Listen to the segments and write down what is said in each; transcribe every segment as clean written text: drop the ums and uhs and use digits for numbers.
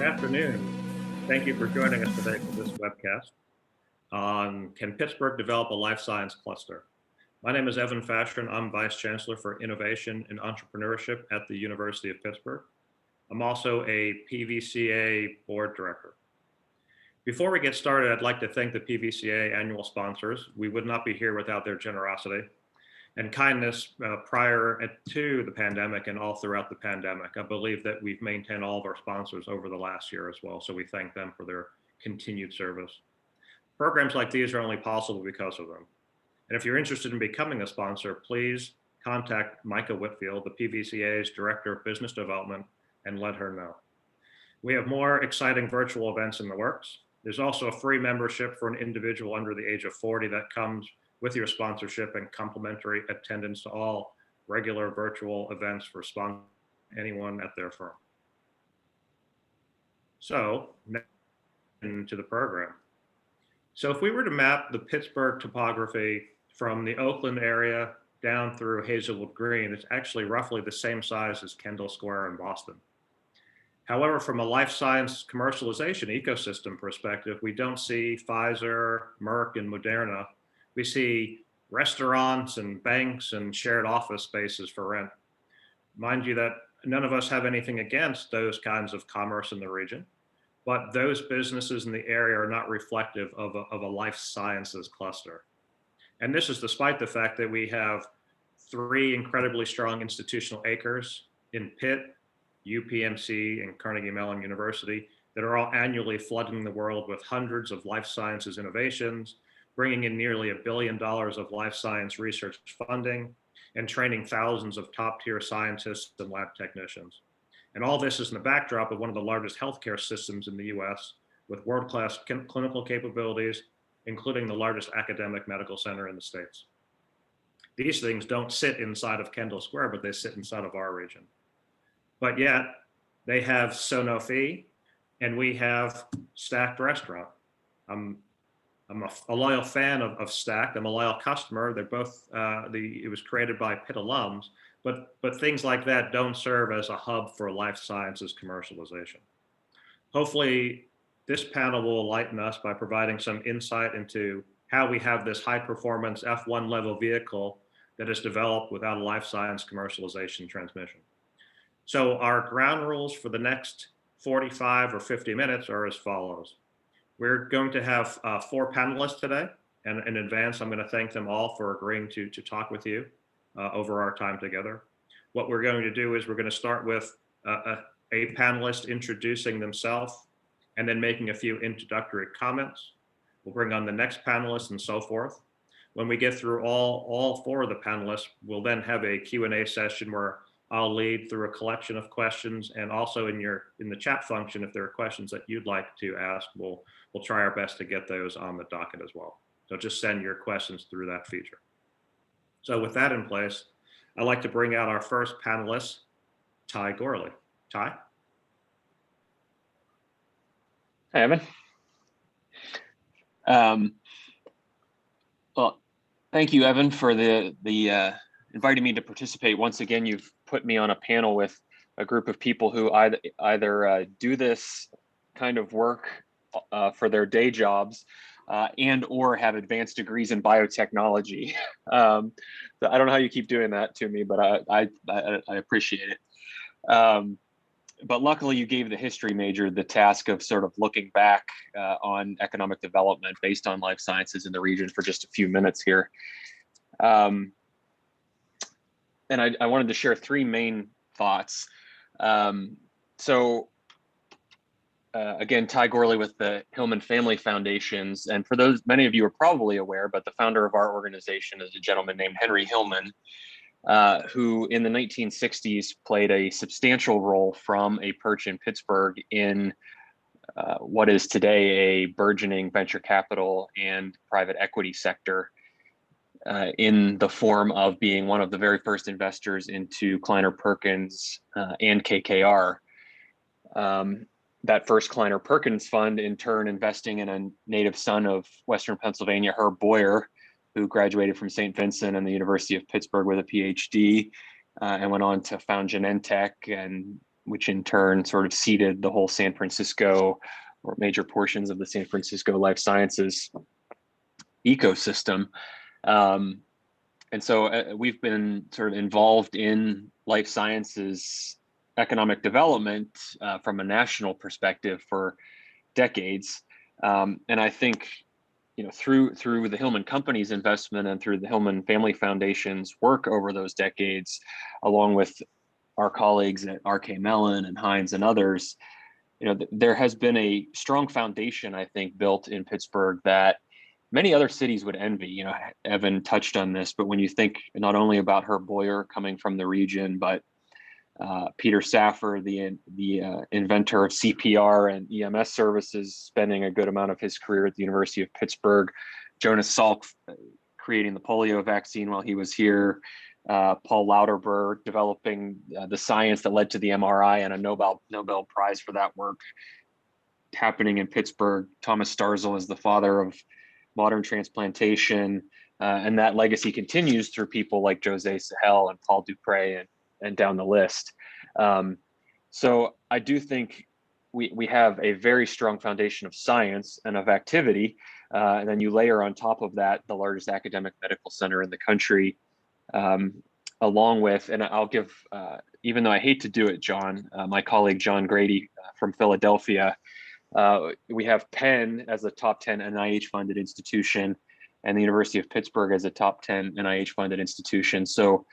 Good afternoon. Thank you for joining us today for this webcast on Can Pittsburgh Develop a Life Science Cluster? My name is Evan Facher, and I'm Vice Chancellor for Innovation and Entrepreneurship at the University of Pittsburgh. I'm also a PVCA Board Director. Before we get started, I'd like to thank the PVCA annual sponsors. We would not be here without their generosity and kindness prior to the pandemic and all throughout the pandemic. I believe that we've maintained all of our sponsors over the last year as well, so we thank them for their continued service. Programs like these are only possible because of them. And if you're interested in becoming a sponsor, please contact Micah Whitfield, the PVCA's Director of Business Development, and let her know. We have more exciting virtual events in the works. There's also a free membership for an individual under the age of 40 that comes with your sponsorship and complimentary attendance to all regular virtual events for anyone at their firm. So, next into the program. So if we were to map the Pittsburgh topography from the Oakland area down through Hazelwood Green, it's actually roughly the same size as Kendall Square in Boston. However, from a life science commercialization ecosystem perspective, we don't see Pfizer, Merck, and Moderna. We see restaurants and banks and shared office spaces for rent. Mind you that none of us have anything against those kinds of commerce in the region, but those businesses in the area are not reflective of a life sciences cluster. And this is despite the fact that we have 3 incredibly strong institutional acres in Pitt, UPMC, and Carnegie Mellon University that are all annually flooding the world with hundreds of life sciences innovations, bringing in nearly $1 billion of life science research funding, and training thousands of top-tier scientists and lab technicians. And all this is in the backdrop of one of the largest healthcare systems in the US, with world-class clinical capabilities, including the largest academic medical center in the States. These things don't sit inside of Kendall Square, but they sit inside of our region. But yet, they have Sanofi, and we have Stacked Restaurant. I'm a loyal fan of Stacked. I'm a loyal customer. They're both, it was created by Pitt alums, but things like that don't serve as a hub for life sciences commercialization. Hopefully, this panel will enlighten us by providing some insight into how we have this high performance F1 level vehicle that is developed without a life science commercialization transmission. So our ground rules for the next 45 or 50 minutes are as follows. We're going to have 4 panelists today, and in advance, I'm going to thank them all for agreeing to talk with you over our time together. What we're going to do is we're going to start with a panelist introducing themselves and then making a few introductory comments. We'll bring on the next panelist and so forth. When we get through all 4 of the panelists, we'll then have a Q&A session where I'll lead through a collection of questions, and also in the chat function, if there are questions that you'd like to ask, we'll try our best to get those on the docket as well. So just send your questions through that feature. So with that in place, I'd like to bring out our first panelist, Ty Gourley. Ty? Hi, Evan. Well, thank you, Evan, for inviting me to participate. Once again, you've put me on a panel with a group of people who either do this kind of work for their day jobs and or have advanced degrees in biotechnology. So I don't know how you keep doing that to me, but I appreciate it. but luckily you gave the history major the task of sort of looking back on economic development based on life sciences in the region for just a few minutes here. And I wanted to share three main thoughts. Again, Ty Gourley with the Hillman Family Foundations. And for those, many of you are probably aware, but the founder of our organization is a gentleman named Henry Hillman, who in the 1960s played a substantial role from a perch in Pittsburgh in what is today a burgeoning venture capital and private equity sector, in the form of being one of the very first investors into Kleiner Perkins and KKR. That first Kleiner Perkins fund, in turn, investing in a native son of Western Pennsylvania, Herb Boyer, who graduated from St. Vincent and the University of Pittsburgh with a PhD, and went on to found Genentech, and which in turn sort of seeded the whole San Francisco, or major portions of the San Francisco life sciences ecosystem. And so we've been sort of involved in life sciences economic development from a national perspective for decades. And I think, through the Hillman Company's investment and through the Hillman Family Foundation's work over those decades, along with our colleagues at RK Mellon and Heinz and others, there has been a strong foundation, I think, built in Pittsburgh that many other cities would envy. Evan touched on this, but when you think not only about Herb Boyer coming from the region, but Peter Facher, the inventor of CPR and EMS services, spending a good amount of his career at the University of Pittsburgh. Jonas Salk creating the polio vaccine while he was here. Paul Lauterbur developing the science that led to the MRI and a Nobel Prize for that work happening in Pittsburgh. Thomas Starzl is the father of modern transplantation, and that legacy continues through people like Jose Sahel and Paul Dupre and down the list. So I do think we have a very strong foundation of science and of activity. And then you layer on top of that the largest academic medical center in the country, along with, and I'll give, even though I hate to do it, John, my colleague, John Grady from Philadelphia, we have Penn as a top 10 NIH funded institution and the University of Pittsburgh as a top 10 NIH funded institution. So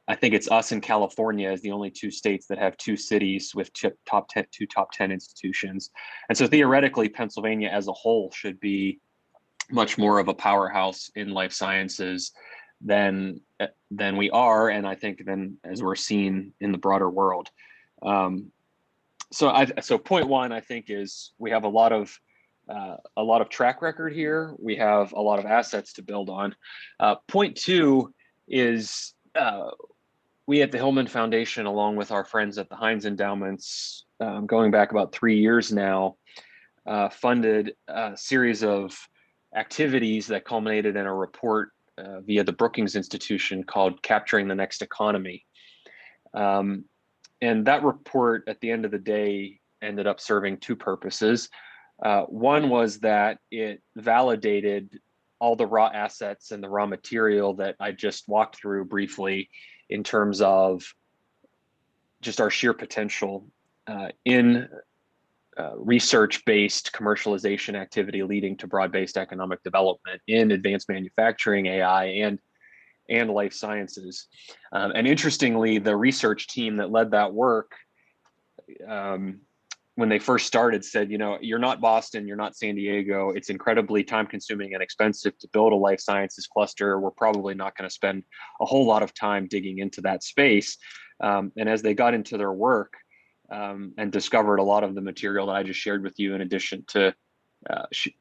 I think it's us in California as the only two states that have two cities with two top 10 institutions. And so theoretically, Pennsylvania as a whole should be much more of a powerhouse in life sciences than we are, and I think than as we're seeing in the broader world. So point one, I think, is we have a lot of track record here. We have a lot of assets to build on. Point two is we at the Hillman Foundation, along with our friends at the Heinz Endowments, going back about 3 years now, funded a series of activities that culminated in a report via the Brookings Institution called Capturing the Next Economy. And that report, at the end of the day, ended up serving two purposes. One was that it validated all the raw assets and the raw material that I just walked through briefly in terms of just our sheer potential in research-based commercialization activity leading to broad-based economic development in advanced manufacturing, AI, and life sciences. And interestingly, the research team that led that work, when they first started, said, you're not Boston, you're not San Diego. It's incredibly time consuming and expensive to build a life sciences cluster. We're probably not going to spend a whole lot of time digging into that space. And as they got into their work and discovered a lot of the material that I just shared with you, in addition to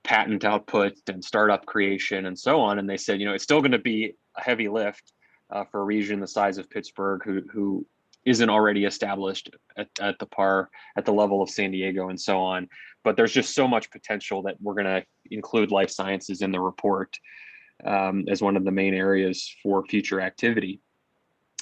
patent output and startup creation and so on, and they said, it's still going to be a heavy lift for a region the size of Pittsburgh, who isn't already established at the level of San Diego and so on. But there's just so much potential that we're going to include life sciences in the report as one of the main areas for future activity.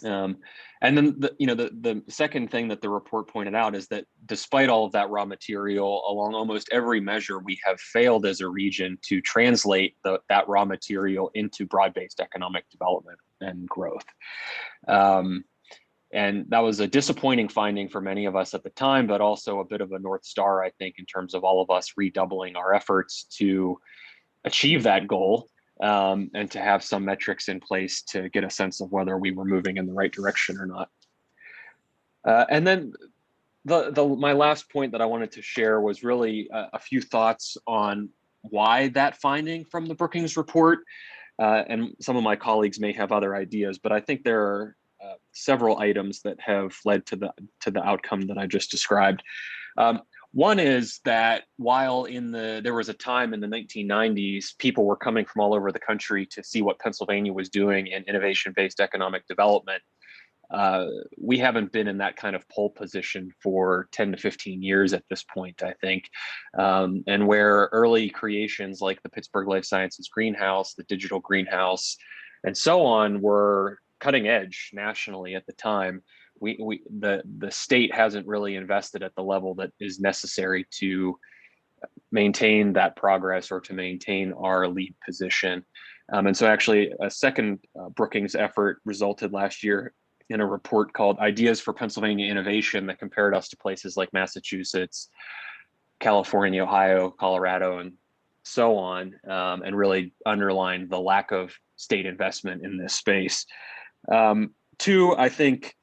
And then the second thing that the report pointed out is that despite all of that raw material, along almost every measure, we have failed as a region to translate that raw material into broad-based economic development and growth. And that was a disappointing finding for many of us at the time, but also a bit of a North Star, I think, in terms of all of us redoubling our efforts to achieve that goal, and to have some metrics in place to get a sense of whether we were moving in the right direction or not. And then my last point that I wanted to share was really a few thoughts on why that finding from the Brookings report, and some of my colleagues may have other ideas, but I think there are several items that have led to the outcome that I just described. One is that while there was a time in the 1990s, people were coming from all over the country to see what Pennsylvania was doing in innovation-based economic development. We haven't been in that kind of pole position for 10 to 15 years at this point, I think. And where early creations like the Pittsburgh Life Sciences Greenhouse, the digital greenhouse, and so on were cutting edge nationally at the time, the state hasn't really invested at the level that is necessary to maintain that progress or to maintain our lead position. And so actually a second Brookings effort resulted last year in a report called Ideas for Pennsylvania Innovation that compared us to places like Massachusetts, California, Ohio, Colorado, and so on, and really underlined the lack of state investment in this space. Two, I think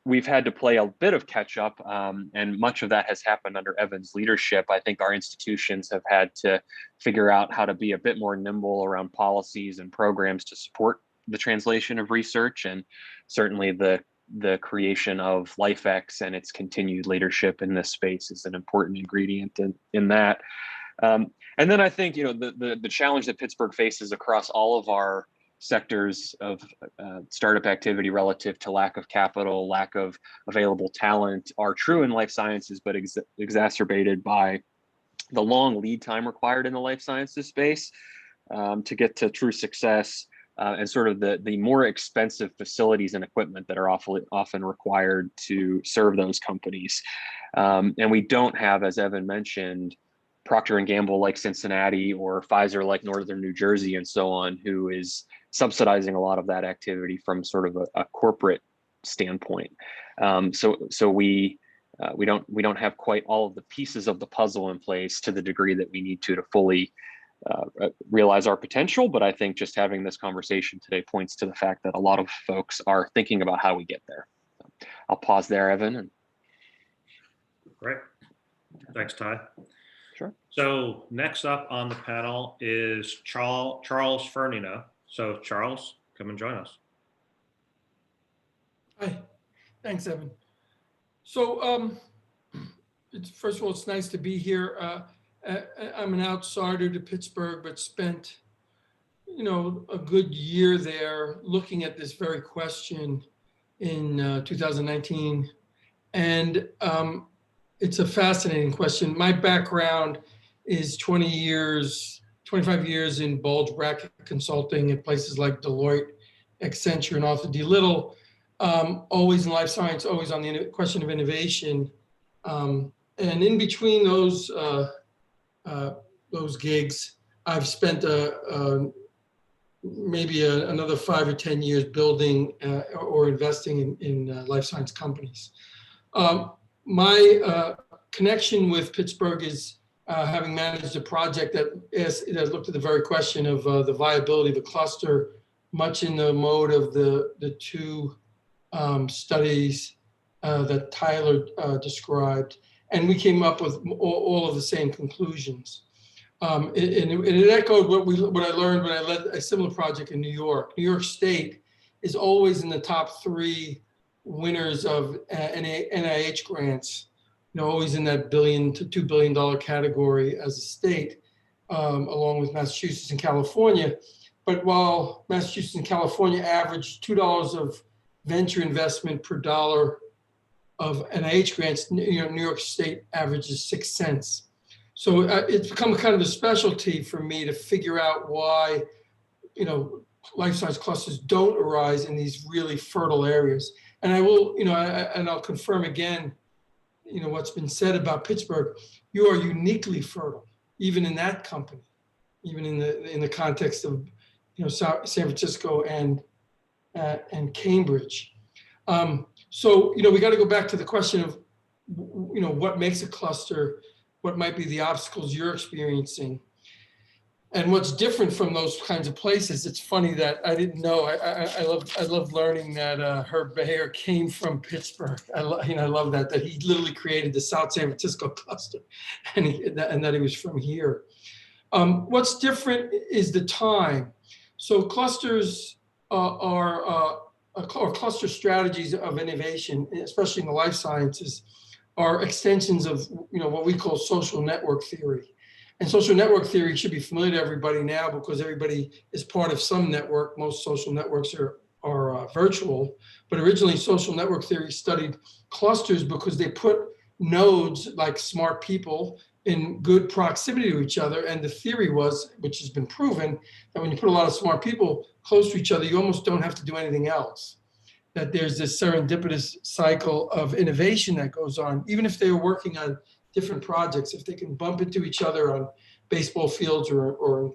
we've had to play a bit of catch up, and much of that has happened under Evan's leadership. I think our institutions have had to figure out how to be a bit more nimble around policies and programs to support the translation of research, and certainly the creation of LifeX and its continued leadership in this space is an important ingredient in that. And then I think, the challenge that Pittsburgh faces across all of our sectors of startup activity relative to lack of capital, lack of available talent are true in life sciences, but exacerbated by the long lead time required in the life sciences space to get to true success, and sort of the more expensive facilities and equipment that are often required to serve those companies. And we don't have, as Evan mentioned, Procter & Gamble like Cincinnati or Pfizer like Northern New Jersey and so on, who is subsidizing a lot of that activity from sort of a corporate standpoint. So we don't have quite all of the pieces of the puzzle in place to the degree that we need to fully realize our potential. But I think just having this conversation today points to the fact that a lot of folks are thinking about how we get there. So I'll pause there, Evan. Great. Thanks, Ty. Sure. So next up on the panel is Charles Firneno. So Charles, come and join us. Hi, thanks, Evan. So first of all, it's nice to be here. I'm an outsider to Pittsburgh, but spent, a good year there looking at this very question in 2019. And it's a fascinating question. My background is 25 years in bulge bracket consulting at places like Deloitte, Accenture, and Arthur D. Little, always in life science, always on the question of innovation. And in between those gigs, I've spent maybe another 5 or 10 years building or investing in life science companies. My connection with Pittsburgh is having managed a project that looked at the very question of the viability of a cluster, much in the mode of the two studies that Tyler described. And we came up with all of the same conclusions. And it echoed what I learned when I led a similar project in New York. New York State is always in the top 3 winners of NIH grants, always in that $1 billion to $2 billion category as a state, along with Massachusetts and California. But while Massachusetts and California average $2 of venture investment per dollar of NIH grants, New York State averages 6 cents. So it's become kind of a specialty for me to figure out why, life science clusters don't arise in these really fertile areas. And I will, and I'll confirm again, what's been said about Pittsburgh. You are uniquely fertile, even in that company, even in the context of, San Francisco and Cambridge. So, we got to go back to the question of, what makes a cluster, what might be the obstacles you're experiencing. And what's different from those kinds of places. It's funny that I didn't know. I love learning that Herb Bayer came from Pittsburgh. I love that he literally created the South San Francisco cluster, and that he was from here. What's different is the time. So clusters are cluster strategies of innovation, especially in the life sciences, are extensions of what we call social network theory. And social network theory should be familiar to everybody now because everybody is part of some network. Most social networks are virtual, but originally social network theory studied clusters because they put nodes like smart people in good proximity to each other. And the theory was, which has been proven, that when you put a lot of smart people close to each other, you almost don't have to do anything else. That there's this serendipitous cycle of innovation that goes on, even if they're working on different projects. If they can bump into each other on baseball fields or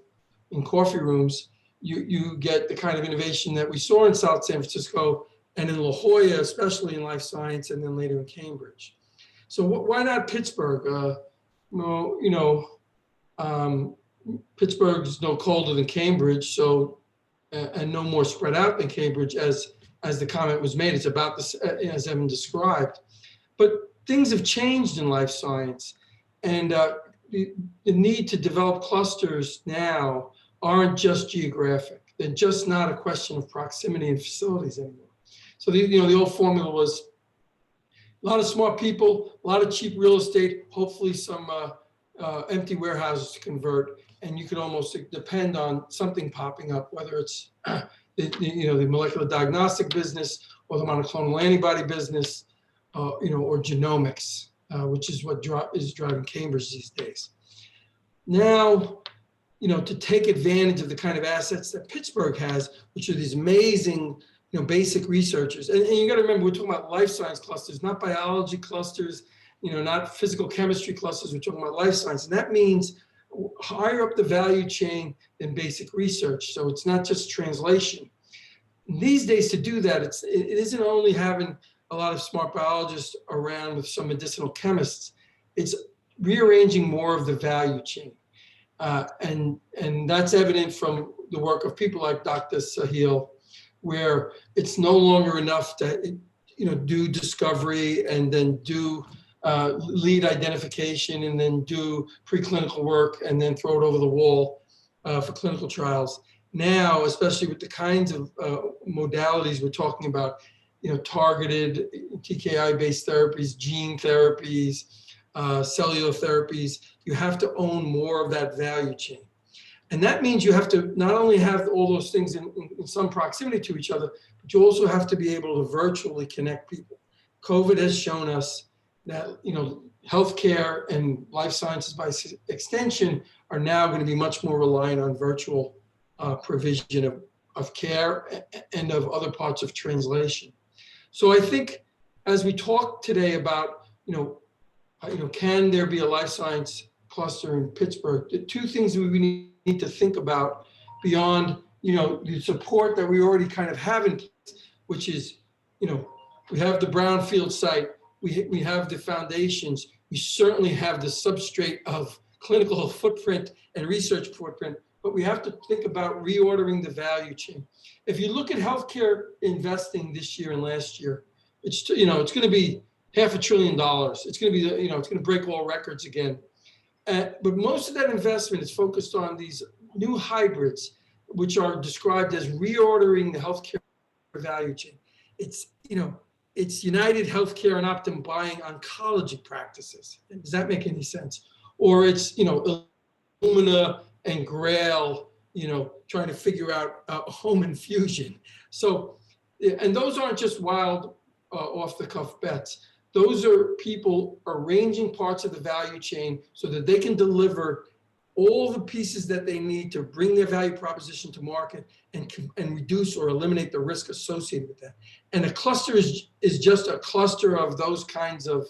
in coffee rooms, you get the kind of innovation that we saw in South San Francisco and in La Jolla, especially in life science, and then later in Cambridge. So why not Pittsburgh? Pittsburgh's no colder than Cambridge, so and no more spread out than Cambridge, as the comment was made. It's about this, as Evan described. But things have changed in life science, and the need to develop clusters now aren't just geographic. They're just not a question of proximity and facilities anymore. So the old formula was a lot of smart people, a lot of cheap real estate, hopefully some empty warehouses to convert, and you could almost depend on something popping up, whether it's the molecular diagnostic business or the monoclonal antibody business, or genomics, which is what is driving Cambridge these days. Now, to take advantage of the kind of assets that Pittsburgh has, which are these amazing, basic researchers. And you got to remember, we're talking about life science clusters, not biology clusters, not physical chemistry clusters. We're talking about life science. And that means higher up the value chain than basic research. So it's not just translation. These days, to do that, it isn't only having a lot of smart biologists around with some medicinal chemists. It's rearranging more of the value chain. And that's evident from the work of people like Dr. Sahil, where it's no longer enough to do discovery and then do lead identification and then do preclinical work and then throw it over the wall for clinical trials. Now, especially with the kinds of modalities we're talking about, targeted TKI-based therapies, gene therapies, cellular therapies, you have to own more of that value chain. And that means you have to not only have all those things in some proximity to each other, but you also have to be able to virtually connect people. COVID has shown us that, healthcare and life sciences by extension are now going to be much more reliant on virtual provision of care and of other parts of translation. So I think as we talk today about, can there be a life science cluster in Pittsburgh? The two things we need to think about beyond, the support that we already kind of have in place, which is, we have the brownfield site, we have the foundations, we certainly have the substrate of clinical footprint and research footprint, but we have to think about reordering the value chain. If you look at healthcare investing this year and last year, it's going to be $500 billion. It's going to be, it's going to break all records again. But most of that investment is focused on these new hybrids, which are described as reordering the healthcare value chain. It's United Healthcare and Optum buying oncology practices. Does that make any sense? Or it's, Illumina and Grail, trying to figure out home infusion. So, and those aren't just wild off-the-cuff bets. Those are people arranging parts of the value chain so that they can deliver all the pieces that they need to bring their value proposition to market and reduce or eliminate the risk associated with that. And a cluster is just a cluster of those kinds of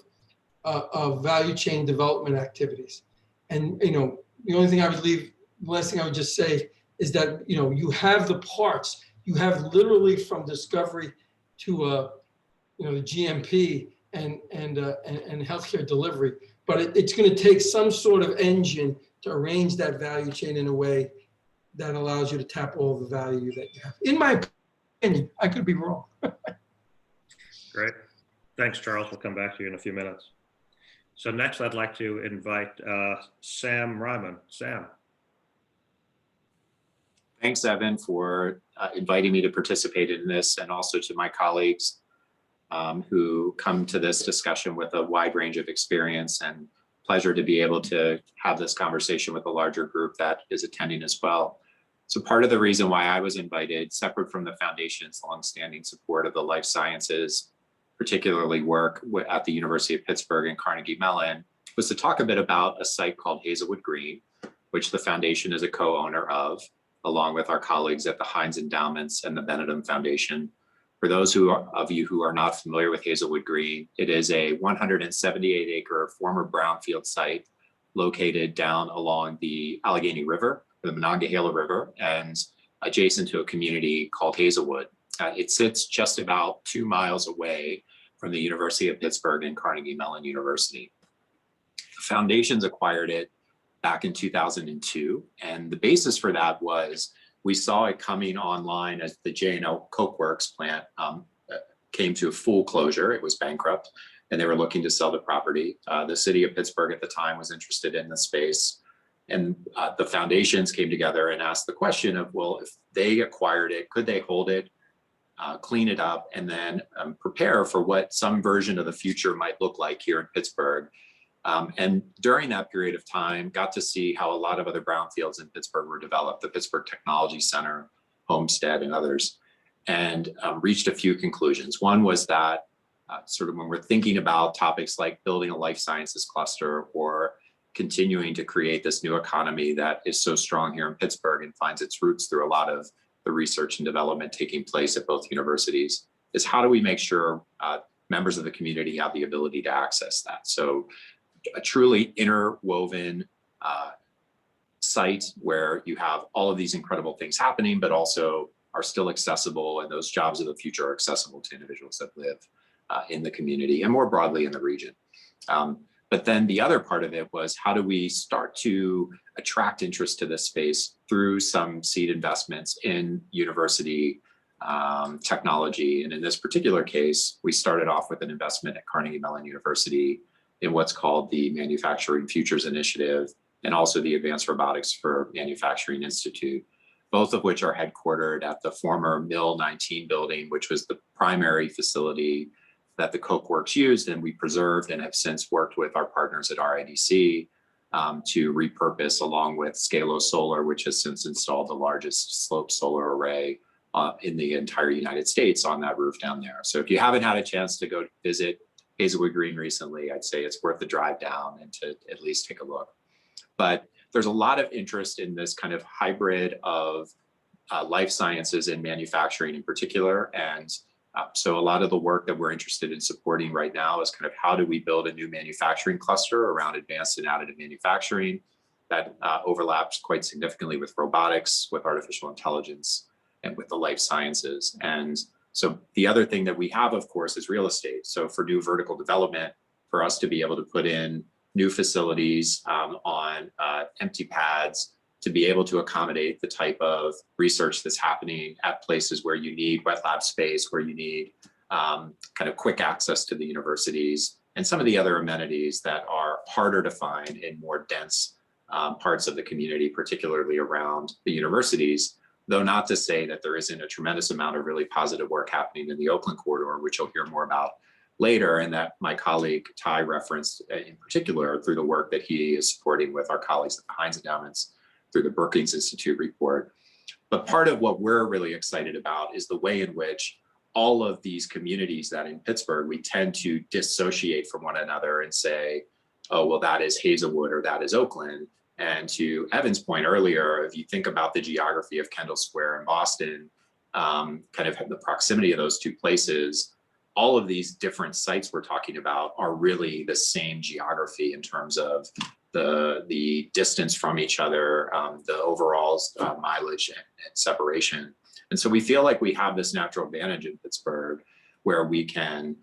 value chain development activities. And the only thing the last thing I would just say is that you have the parts. You have literally from discovery to the GMP and healthcare delivery, but it's going to take some sort of engine to arrange that value chain in a way that allows you to tap all the value that you have. In my opinion, I could be wrong. Great. Thanks, Charles. We'll come back to you in a few minutes. So next, I'd like to invite Sam Ryman. Sam. Thanks, Evan, for inviting me to participate in this, and also to my colleagues who come to this discussion with a wide range of experience, and pleasure to be able to have this conversation with a larger group that is attending as well. So part of the reason why I was invited, separate from the Foundation's longstanding support of the life sciences, particularly work at the University of Pittsburgh and Carnegie Mellon, was to talk a bit about a site called Hazelwood Green, which the Foundation is a co-owner of, along with our colleagues at the Heinz Endowments and the Benedum Foundation. For those of you who are not familiar with Hazelwood Green, it is a 178-acre former brownfield site located down along the Allegheny River, the Monongahela River, and adjacent to a community called Hazelwood. It sits just about 2 miles away from the University of Pittsburgh and Carnegie Mellon University. The Foundations acquired it back in 2002, and the basis for that was we saw it coming online as the J&L Coke Works plant came to a full closure. It was bankrupt, and they were looking to sell the property. The city of Pittsburgh at the time was interested in the space, and the Foundations came together and asked the question of, well, if they acquired it, could they hold it, clean it up, and then prepare for what some version of the future might look like here in Pittsburgh. And during that period of time, got to see how a lot of other brownfields in Pittsburgh were developed, the Pittsburgh Technology Center, Homestead, and others, and reached a few conclusions. One was that sort of when we're thinking about topics like building a life sciences cluster or continuing to create this new economy that is so strong here in Pittsburgh and finds its roots through a lot of the research and development taking place at both universities, is how do we make sure members of the community have the ability to access that? So a truly interwoven site where you have all of these incredible things happening, but also are still accessible, and those jobs of the future are accessible to individuals that live in the community and more broadly in the region. But then the other part of it was, how do we start to attract interest to this space through some seed investments in university technology? And in this particular case, we started off with an investment at Carnegie Mellon University in what's called the Manufacturing Futures Initiative, and also the Advanced Robotics for Manufacturing Institute, both of which are headquartered at the former Mill 19 building, which was the primary facility that the Coke Works used, and we preserved and have since worked with our partners at RIDC to repurpose, along with Scalo Solar, which has since installed the largest sloped solar array in the entire United States on that roof down there. So if you haven't had a chance to go visit Hazelwood Green recently, I'd say it's worth the drive down and to at least take a look. But there's a lot of interest in this kind of hybrid of life sciences and manufacturing in particular. And so a lot of the work that we're interested in supporting right now is kind of how do we build a new manufacturing cluster around advanced and additive manufacturing that overlaps quite significantly with robotics, with artificial intelligence, and with the life sciences. And so the other thing that we have, of course, is real estate. So for new vertical development, for us to be able to put in new facilities on empty pads, to be able to accommodate the type of research that's happening at places where you need wet lab space, where you need kind of quick access to the universities, and some of the other amenities that are harder to find in more dense parts of the community, particularly around the universities. Though not to say that there isn't a tremendous amount of really positive work happening in the Oakland corridor, which you'll hear more about later, and that my colleague Ty referenced in particular through the work that he is supporting with our colleagues at the Heinz Endowments through the Brookings Institute report. But part of what we're really excited about is the way in which all of these communities that in Pittsburgh, we tend to dissociate from one another and say, oh, well, that is Hazelwood or that is Oakland. And to Evan's point earlier, if you think about the geography of Kendall Square in Boston, kind of the proximity of those two places, all of these different sites we're talking about are really the same geography in terms of the distance from each other, the overall mileage and separation. And so we feel like we have this natural advantage in Pittsburgh where we can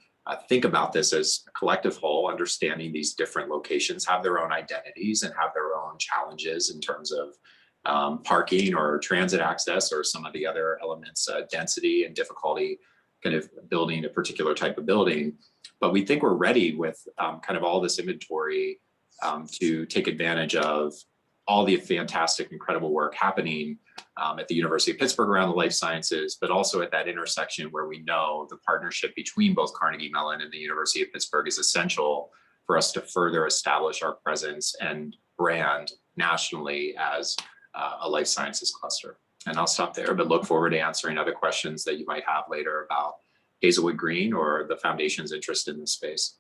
think about this as a collective whole, understanding these different locations have their own identities and have their own challenges in terms of parking or transit access or some of the other elements, density and difficulty kind of building a particular type of building. But we think we're ready with kind of all this inventory to take advantage of all the fantastic, incredible work happening at the University of Pittsburgh around the life sciences, but also at that intersection where we know the partnership between both Carnegie Mellon and the University of Pittsburgh is essential for us to further establish our presence and brand nationally as a life sciences cluster. And I'll stop there, but look forward to answering other questions that you might have later about Hazelwood Green or the foundation's interest in this space.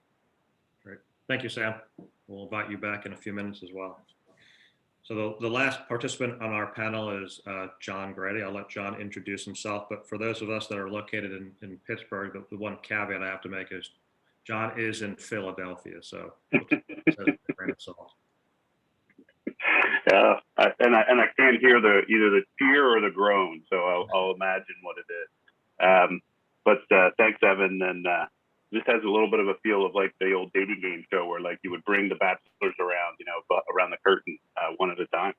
Great. Thank you, Sam. We'll invite you back in a few minutes as well. So the last participant on our panel is John Grady. I'll let John introduce himself, but for those of us that are located in Pittsburgh, the one caveat I have to make is John is in Philadelphia, so Yeah, and I can't hear either the cheer or the groan, so I'll imagine what it is. But thanks, Evan, and this has a little bit of a feel of like the old dating game show where like you would bring the bachelors around, around the curtain one at a time.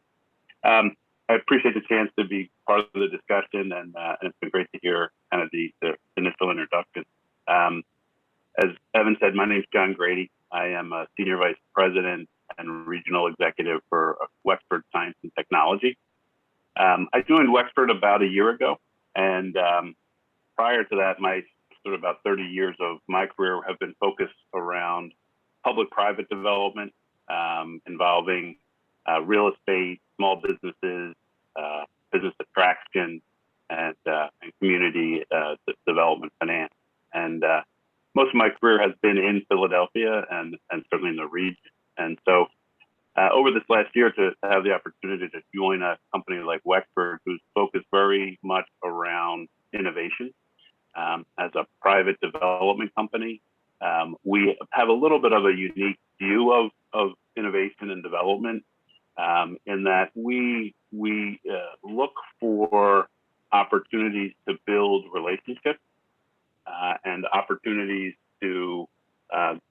I appreciate the chance to be part of the discussion, and it's been great to hear kind of the initial introduction. As Evan said, my name is John Grady. I am a Senior Vice President and Regional Executive for Wexford Science and Technology. I joined Wexford about a year ago, and prior to that, my sort of about 30 years of my career have been focused around public-private development, involving real estate, small businesses, business attraction, and community development finance. And most of my career has been in Philadelphia and certainly in the region. And so over this last year, to have the opportunity to join a company like Wexford, who's focused very much around innovation, as a private development company, we have a little bit of a unique view of innovation and development, in that we look for opportunities to build relationships and opportunities to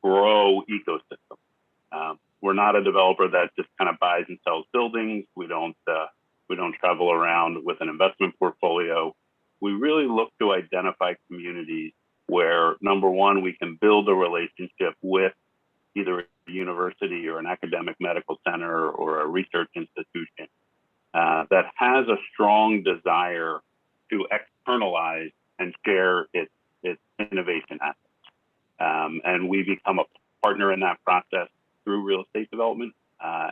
grow ecosystems. We're not a developer that just kind of buys and sells buildings. We don't travel around with an investment portfolio. We really look to identify communities where, number one, we can build a relationship with either a university or an academic medical center or a research institution that has a strong desire to externalize and share its innovation assets. And we become a partner in that process through real estate development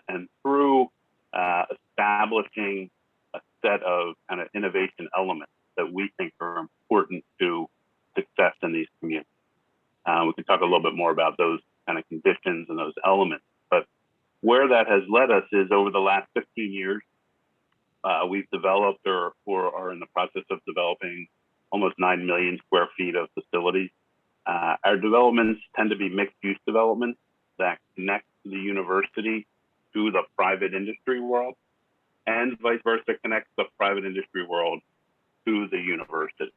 and through establishing a set of kind of innovation elements that we think are important to success in these communities. We can talk a little bit more about those kind of conditions and those elements, but where that has led us is over the last 15 years, we've developed or are in the process of developing almost 9 million square feet of facilities. Our developments tend to be mixed use developments that connect the university to the private industry world, and vice versa, connects the private industry world to the university.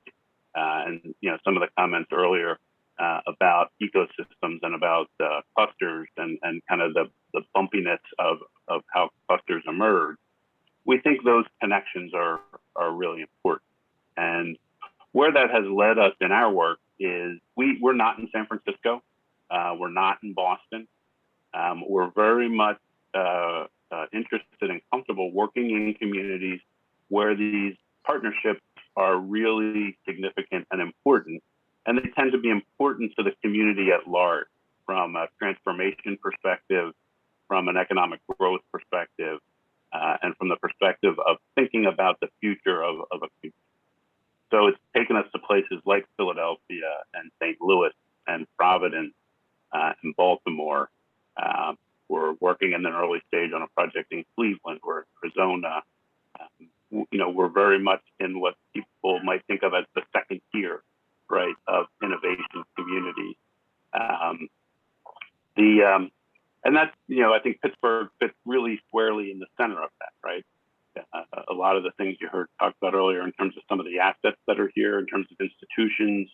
And some of the comments earlier about ecosystems and about clusters and kind of the bumpiness of how clusters emerge, we think those connections are really important. And where that has led us in our work is we're not in San Francisco, we're not in Boston. We're very much interested and comfortable working in communities where these partnerships are really significant and important, and they tend to be important to the community at large from a transformation perspective, from an economic growth perspective, and from the perspective of thinking about the future of a community. So it's taken us to places like Philadelphia and St. Louis and Providence and Baltimore. We're working in an early stage on a project in Cleveland. We're in Arizona. We're very much in what people might think of as the second tier, right, of innovation communities. And that's, I think Pittsburgh fits really squarely in the center of that, right? A lot of the things you heard talked about earlier in terms of some of the assets that are here, in terms of institutions,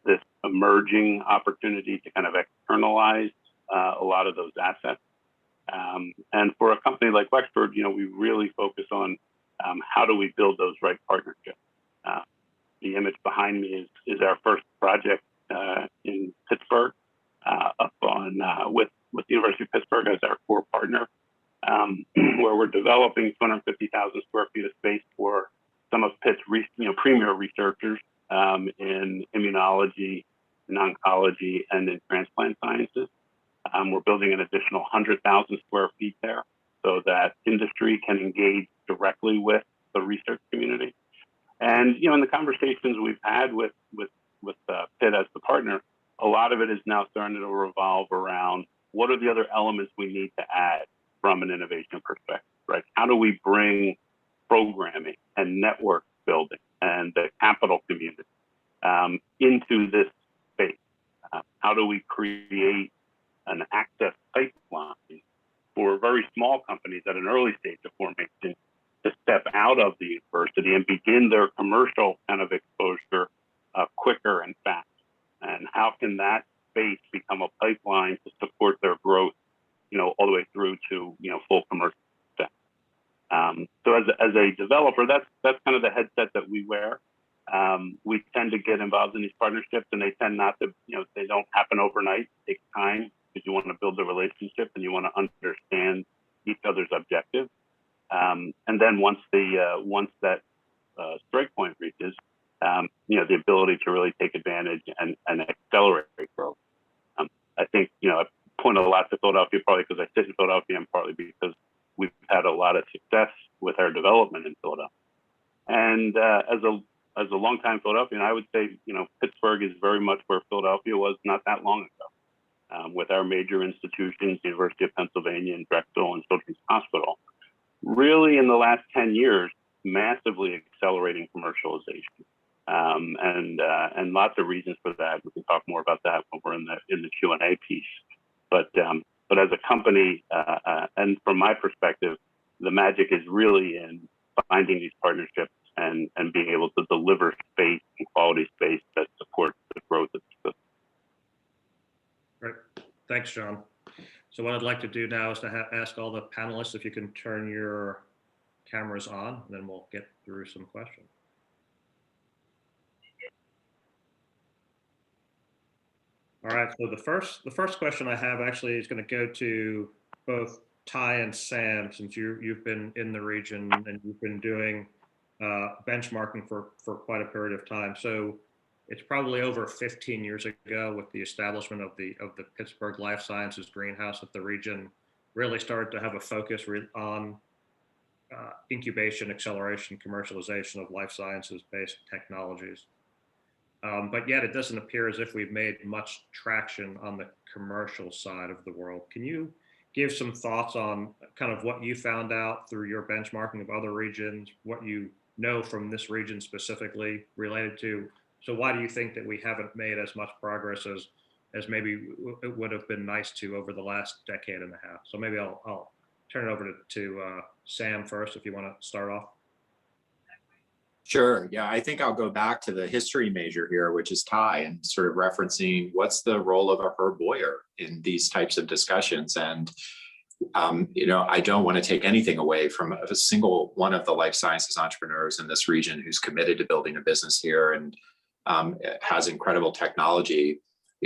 this emerging opportunity to kind of externalize a lot of those assets. And for a company like Wexford, we really focus on how do we build those right partnerships. The image behind me is our first project in Pittsburgh, up on with the University of Pittsburgh as our core partner, where we're developing 250,000 square feet of space for some of Pitt's premier researchers in immunology, in oncology, and in transplant sciences. We're building an additional 100,000 square feet there so that industry can engage directly with the research community. And in the conversations we've had with Pitt as the partner, a lot of it is now starting to revolve around what are the other elements we need to add from an innovation perspective, right? How do we bring programming and network building and the capital community into this space? How do we create an access pipeline for very small companies at an early stage of formation to step out of the university and begin their commercial kind of exposure quicker and fast? And how can that space become a pipeline to support their growth, all the way through to, full commercial success? So as a developer, that's kind of the headset that we wear. We tend to get involved in these partnerships, and they tend not to, they don't happen overnight. It takes time because you want to build a relationship and you want to understand each other's objectives. And then once that strike point reaches, the ability to really take advantage and accelerate growth. I think, I point a lot to Philadelphia, probably because I sit in Philadelphia, and partly because we've had a lot of success with our development in Philadelphia. And as a longtime Philadelphian, I would say, Pittsburgh is very much where Philadelphia was not that long ago, with our major institutions, University of Pennsylvania and Drexel and Children's Hospital, really in the last 10 years, massively accelerating commercialization. And lots of reasons for that. We can talk more about that when we're in the Q&A piece. But as a company, and from my perspective, the magic is really in finding these partnerships and being able to deliver space and quality space that supports the growth of the system. Great. Thanks, John. So what I'd like to do now is to ask all the panelists if you can turn your cameras on, and then we'll get through some questions. All right, so the first question I have actually is going to go to both Ty and Sam, since you've been in the region and you've been doing benchmarking for quite a period of time. So it's probably over 15 years ago with the establishment of the Pittsburgh Life Sciences Greenhouse that the region really started to have a focus on incubation, acceleration, commercialization of life sciences-based technologies. But yet it doesn't appear as if we've made much traction on the commercial side of the world. Can you give some thoughts on kind of what you found out through your benchmarking of other regions, what you know from this region specifically related to? So why do you think that we haven't made as much progress as maybe it would have been nice to over the last decade and a half? So maybe I'll turn it over to Sam first, if you want to start off. Sure. Yeah, I think I'll go back to the history major here, which is Ty, and sort of referencing what's the role of a Herb Boyer in these types of discussions. And, I don't want to take anything away from a single one of the life sciences entrepreneurs in this region who's committed to building a business here and has incredible technology.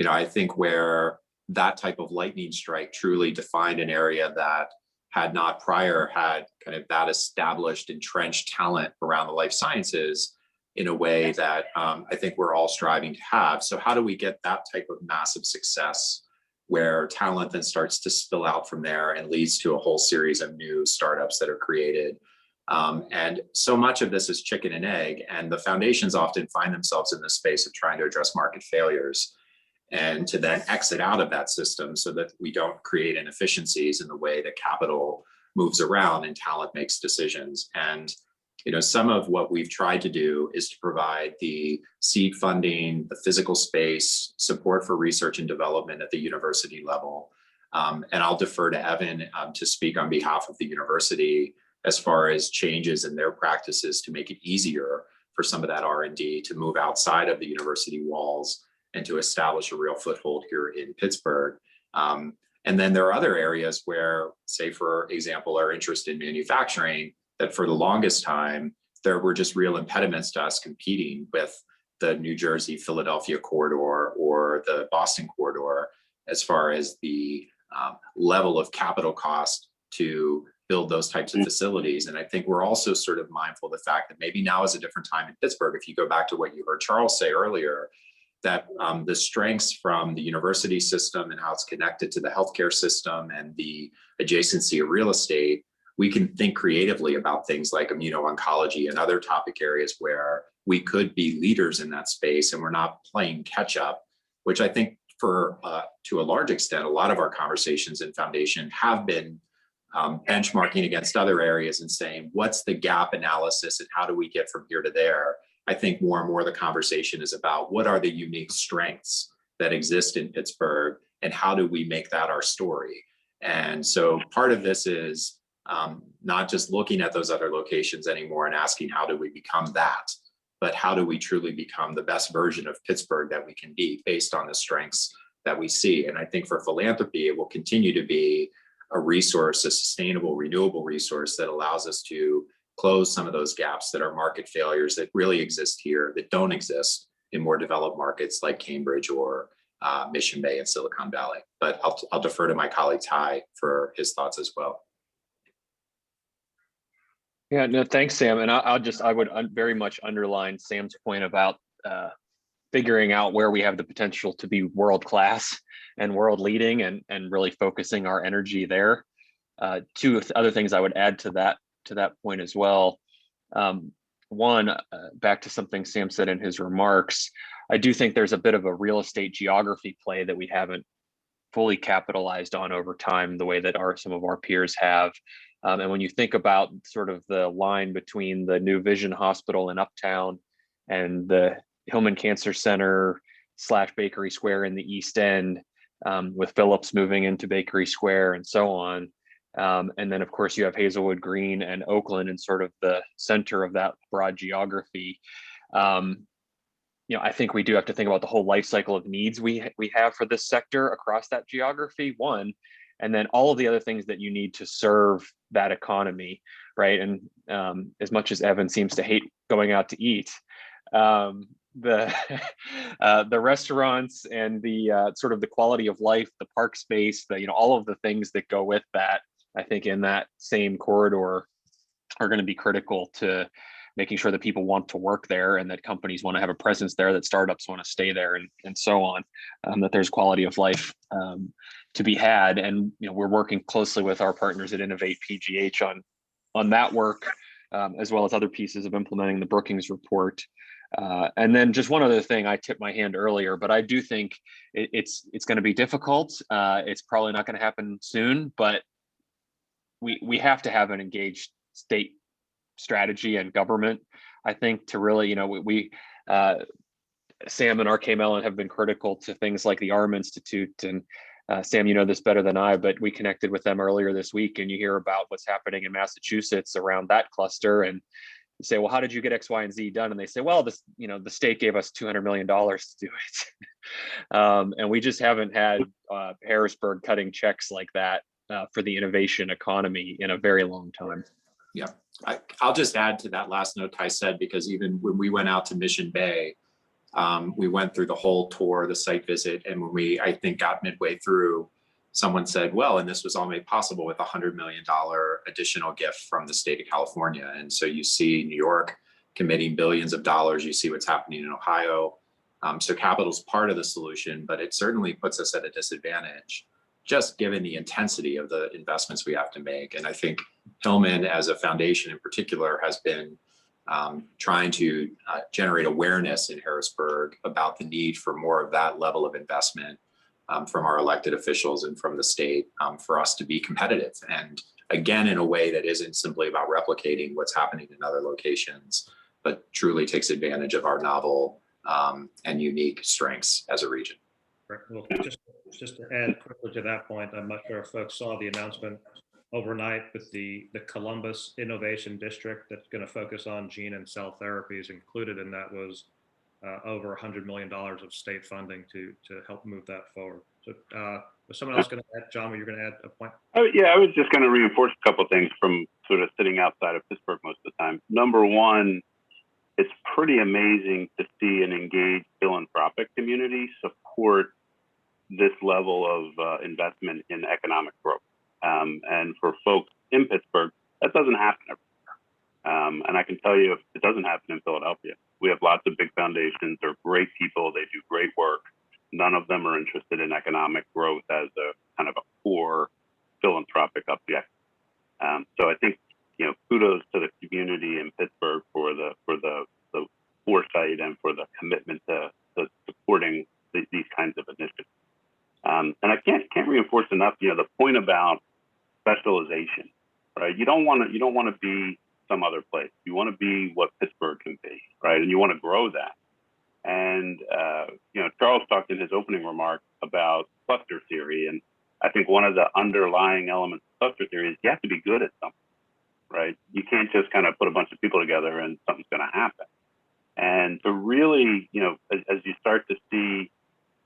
I think where that type of lightning strike truly defined an area that had not prior had kind of that established, entrenched talent around the life sciences in a way that I think we're all striving to have. So how do we get that type of massive success where talent then starts to spill out from there and leads to a whole series of new startups that are created? And so much of this is chicken and egg, and the foundations often find themselves in the space of trying to address market failures and to then exit out of that system so that we don't create inefficiencies in the way that capital moves around and talent makes decisions. And some of what we've tried to do is to provide the seed funding, the physical space, support for research and development at the university level. And I'll defer to Evan to speak on behalf of the university as far as changes in their practices to make it easier for some of that R&D to move outside of the university walls and to establish a real foothold here in Pittsburgh. And then there are other areas where, say, for example, our interest in manufacturing, that for the longest time, there were just real impediments to us competing with the New Jersey, Philadelphia corridor or the Boston corridor, as far as the level of capital cost to build those types of facilities. And I think we're also sort of mindful of the fact that maybe now is a different time in Pittsburgh. If you go back to what you heard Charles say earlier, that the strengths from the university system and how it's connected to the healthcare system and the adjacency of real estate, we can think creatively about things like immuno-oncology and other topic areas where we could be leaders in that space, and we're not playing catch up, which I think for to a large extent, a lot of our conversations in Foundation have been benchmarking against other areas and saying, what's the gap analysis and how do we get from here to there? I think more and more the conversation is about what are the unique strengths that exist in Pittsburgh and how do we make that our story? And so part of this is not just looking at those other locations anymore and asking how do we become that, but how do we truly become the best version of Pittsburgh that we can be based on the strengths that we see. And I think for philanthropy, it will continue to be a resource, a sustainable, renewable resource that allows us to close some of those gaps that are market failures that really exist here that don't exist in more developed markets like Cambridge or Mission Bay and Silicon Valley. But I'll defer to my colleague Ty for his thoughts as well. Yeah, no, thanks, Sam. And I would very much underline Sam's point about figuring out where we have the potential to be world-class and world leading and really focusing our energy there. Two other things I would add to that point as well. One, back to something Sam said in his remarks, I do think there's a bit of a real estate geography play that we haven't fully capitalized on over time the way that some of our peers have. And when you think about sort of the line between the New Vision Hospital in Uptown and the Hillman Cancer Center / Bakery Square in the East End, with Phillips moving into Bakery Square and so on. And then, of course, you have Hazelwood Green and Oakland in sort of the center of that broad geography. I think we do have to think about the whole life cycle of needs we have for this sector across that geography, one, and then all of the other things that you need to serve that economy, right? And as much as Evan seems to hate going out to eat, the restaurants and the sort of the quality of life, the park space, all of the things that go with that, I think in that same corridor are going to be critical to making sure that people want to work there and that companies want to have a presence there, that startups want to stay there and so on, that there's quality of life to be had. And we're working closely with our partners at Innovate PGH on that work, as well as other pieces of implementing the Brookings report. And then just one other thing, I tipped my hand earlier, but I do think it's going to be difficult. It's probably not going to happen soon, but we have to have an engaged state strategy and government, I think, to really, Sam and RK Mellon have been critical to things like the ARM Institute. And Sam, you know this better than I, but we connected with them earlier this week, and you hear about what's happening in Massachusetts around that cluster. And you say, well, how did you get X, Y, and Z done? And they say, well, the state gave us $200 million to do it. And we just haven't had Harrisburg cutting checks like that for the innovation economy in a very long time. Yeah, I'll just add to that last note Ty said, because even when we went out to Mission Bay, we went through the whole tour, the site visit, and when we, I think, got midway through, someone said, well, and this was all made possible with a $100 million additional gift from the state of California. And so you see New York committing billions of dollars, you see what's happening in Ohio. So capital's part of the solution, but it certainly puts us at a disadvantage, just given the intensity of the investments we have to make. And I think Hillman, as a foundation in particular, has been trying to generate awareness in Harrisburg about the need for more of that level of investment from our elected officials and from the state for us to be competitive. And again, in a way that isn't simply about replicating what's happening in other locations, but truly takes advantage of our novel and unique strengths as a region. Well, just to add quickly to that point, I'm not sure if folks saw the announcement overnight with the Columbus Innovation District that's going to focus on gene and cell therapies. Included in that was over $100 million of state funding to help move that forward. So was someone else going to add? John, were you going to add a point? Oh, yeah, I was just going to reinforce a couple of things from sort of sitting outside of Pittsburgh most of the time. Number one, it's pretty amazing to see an engaged philanthropic community support this level of investment in economic growth. And for folks in Pittsburgh, that doesn't happen everywhere. And I can tell you, it doesn't happen in Philadelphia. We have lots of big foundations. They're great people. They do great work. None of them are interested in economic growth as a kind of a core philanthropic object. So I think, kudos to the community in Pittsburgh for the foresight and for the commitment to supporting these kinds of initiatives. And I can't reinforce enough, the point about specialization, right? You don't want to be some other place. You want to be what Pittsburgh can be, right? And you want to grow that. And Charles talked in his opening remarks about cluster theory, and I think one of the underlying elements of cluster theory is you have to be good at something, right? You can't just kind of put a bunch of people together and something's going to happen. And to really, as you start to see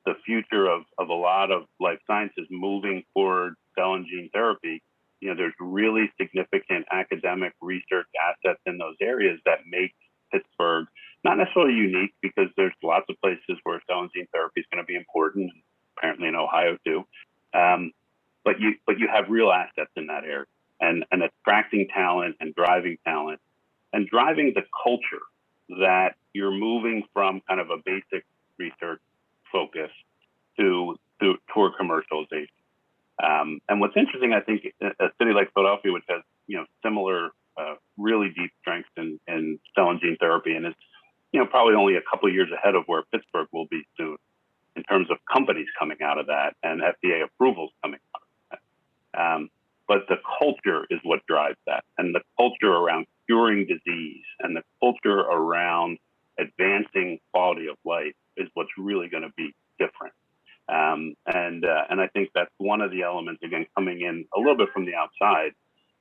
the future of a lot of life sciences moving toward cell and gene therapy, there's really significant academic research assets in those areas that make Pittsburgh not necessarily unique, because there's lots of places where cell and gene therapy is going to be important, apparently in Ohio too. But you have real assets in that area, and attracting talent and driving the culture that you're moving from kind of a basic research focus toward commercialization. And what's interesting, I think, a city like Philadelphia, which has similar really deep strengths in cell and gene therapy, and is probably only a couple of years ahead of where Pittsburgh will be soon in terms of companies coming out of that and FDA approvals coming out of that. But the culture is what drives that, and the culture around curing disease and the culture around advancing quality of life is what's really going to be different. And I think that's one of the elements, again, coming in a little bit from the outside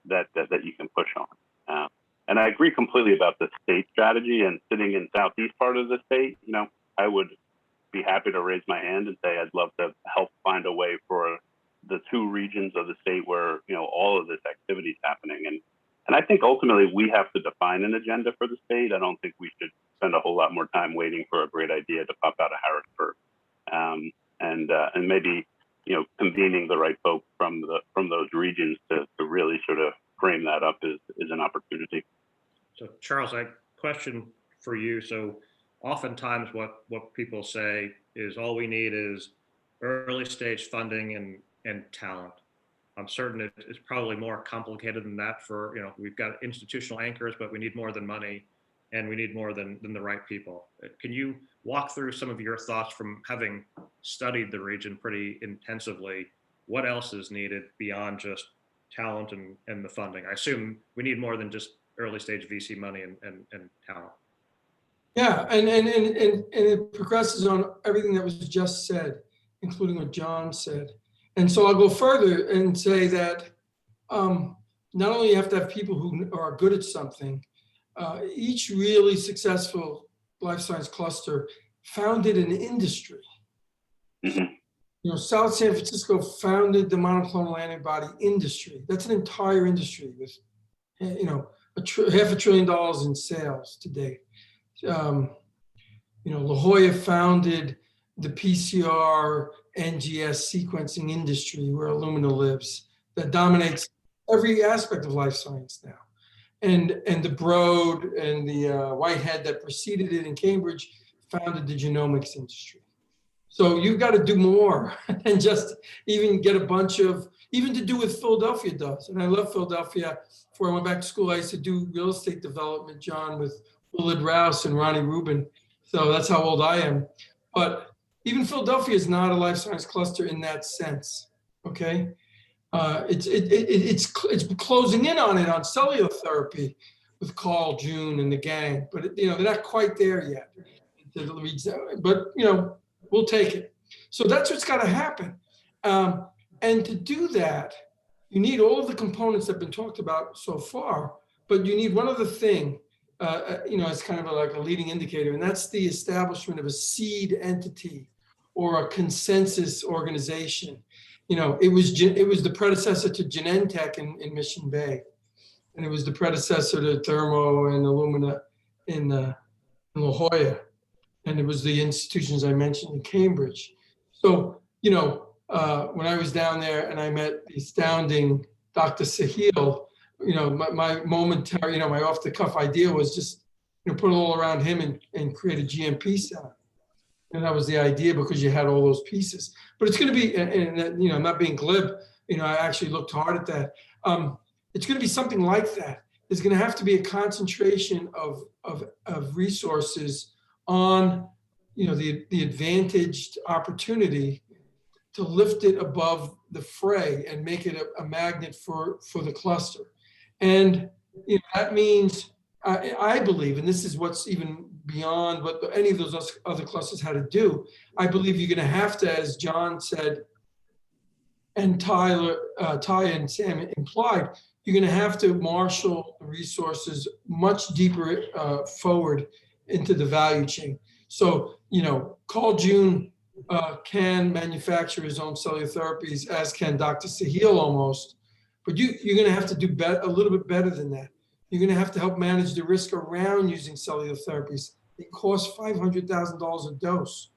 that you can push on. And I agree completely about the state strategy, and sitting in southeast part of the state, I would be happy to raise my hand and say I'd love to help find a way for the two regions of the state where all of this activity is happening. And I think ultimately we have to define an agenda for the state. I don't think we should spend a whole lot more time waiting for a great idea to pop out of Harrisburg. And maybe convening the right folks from those regions to really sort of frame that up is an opportunity. So Charles, I question for you. So oftentimes what people say is all we need is early stage funding and talent. I'm certain it's probably more complicated than that. For we've got institutional anchors, but we need more than money, and we need more than the right people. Can you walk through some of your thoughts from having studied the region pretty intensively? What else is needed beyond just talent and the funding? I assume we need more than just early stage VC money and talent. Yeah, and it progresses on everything that was just said, including what John said. And so I'll go further and say that not only you have to have people who are good at something, each really successful life science cluster founded an industry. South San Francisco founded the monoclonal antibody industry. That's an entire industry with, $500 billion in sales to date. La Jolla founded the PCR NGS sequencing industry where Illumina lives, that dominates every aspect of life science now. And the Broad and the Whitehead that preceded it in Cambridge founded the genomics industry. So you've got to do more than just even get a bunch of, even to do what Philadelphia does. And I love Philadelphia. Before I went back to school, I used to do real estate development, John, with Willard Rouse and Ronnie Rubin. So that's how old I am. But even Philadelphia is not a life science cluster in that sense, okay? It's closing in on it on cellular therapy with Carl June and the gang, but they're not quite there yet. But we'll take it. So that's what's got to happen. And to do that, you need all of the components that have been talked about so far, but you need one other thing, it's kind of like a leading indicator, and that's the establishment of a seed entity or a consensus organization. It was the predecessor to Genentech in Mission Bay, and it was the predecessor to Thermo and Illumina in La Jolla, and it was the institutions I mentioned in Cambridge. So, when I was down there and I met the astounding Dr. Sahil, my momentary, my off the cuff idea was just, put it all around him and create a GMP center. And that was the idea, because you had all those pieces. But it's going to be, and I'm not being glib, I actually looked hard at that. It's going to be something like that. There's going to have to be a concentration of resources on, the advantaged opportunity to lift it above the fray and make it a magnet for the cluster. And that means, I believe, and this is what's even beyond what any of those other clusters had to do, I believe you're going to have to, as John said, and Ty and Sam implied, you're going to have to marshal the resources much deeper forward into the value chain. So, Carl June can manufacture his own cellular therapies, as can Dr. Sahil almost, but you're going to have to do a little bit better than that. You're going to have to help manage the risk around using cellular therapies. They cost $500,000 a dose.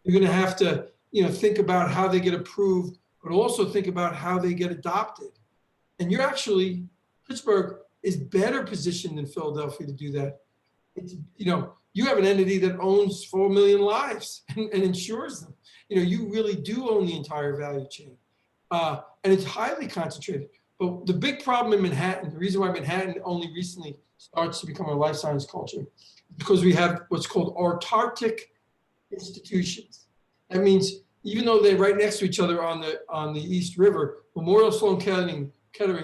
You're going to have to, think about how they get approved, but also think about how they get adopted. And Pittsburgh is better positioned than Philadelphia to do that. It's, you have an entity that owns 4 million lives and insures them. You really do own the entire value chain. And it's highly concentrated. But the big problem in Manhattan, the reason why Manhattan only recently starts to become a life science culture, is because we have what's called autarkic institutions. That means even though they're right next to each other on the East River, Memorial Sloan Kettering